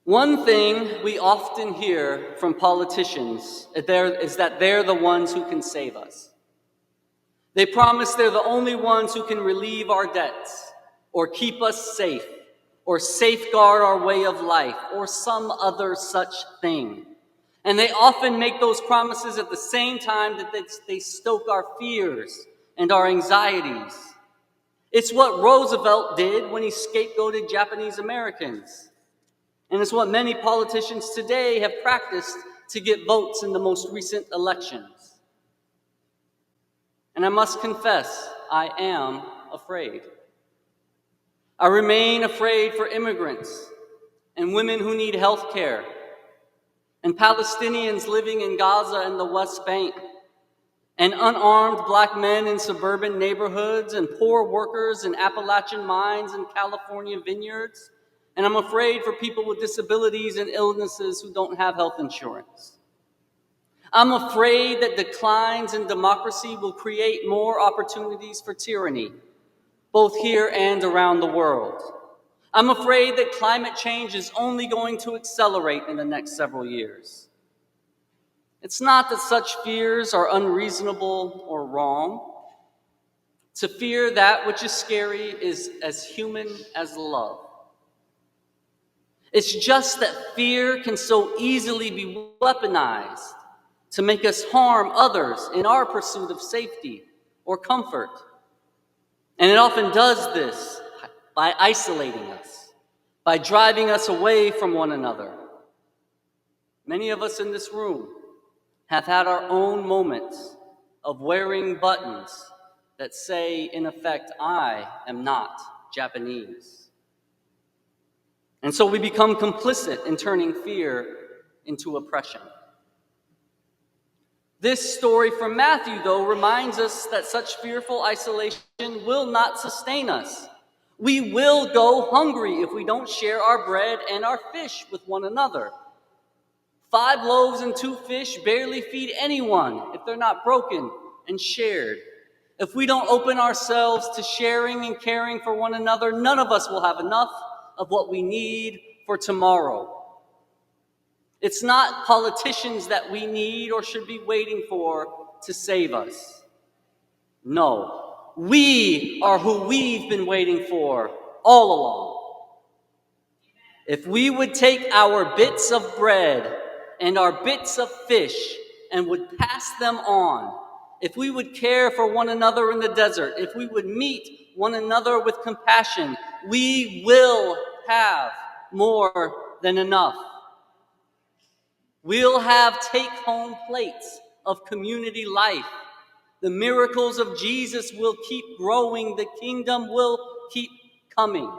One thing we often hear from politicians is that they're the ones who can save us. They promise they're the only ones who can relieve our debts, or keep us safe, or safeguard our way of life, or some other such thing. And they often make those promises at the same time that they stoke our fears and our anxieties. It's what Roosevelt did when he scapegoated Japanese Americans. And it's what many politicians today have practiced to get votes in the most recent elections. And I must confess, I am afraid. I remain afraid for immigrants and women who need health care, and Palestinians living in Gaza and the West Bank, and unarmed black men in suburban neighborhoods, and poor workers in Appalachian mines and California vineyards. And I'm afraid for people with disabilities and illnesses who don't have health insurance. I'm afraid that declines in democracy will create more opportunities for tyranny, both here and around the world. I'm afraid that climate change is only going to accelerate in the next several years. It's not that such fears are unreasonable or wrong. To fear that which is scary is as human as love. It's just that fear can so easily be weaponized to make us harm others in our pursuit of safety or comfort. And it often does this by isolating us, by driving us away from one another. Many of us in this room have had our own moments of wearing buttons that say, in effect, I am not Japanese. And so we become complicit in turning fear into oppression. This story from Matthew, though, reminds us that such fearful isolation will not sustain us. We will go hungry if we don't share our bread and our fish with one another. 5 loaves and 2 fish barely feed anyone if they're not broken and shared. If we don't open ourselves to sharing and caring for one another, none of us will have enough of what we need for tomorrow. It's not politicians that we need or should be waiting for to save us. No, we are who we've been waiting for all along. If we would take our bits of bread and our bits of fish and would pass them on, if we would care for one another in the desert, if we would meet one another with compassion, we will have more than enough. We'll have take-home plates of community life. The miracles of Jesus will keep growing. The kingdom will keep coming.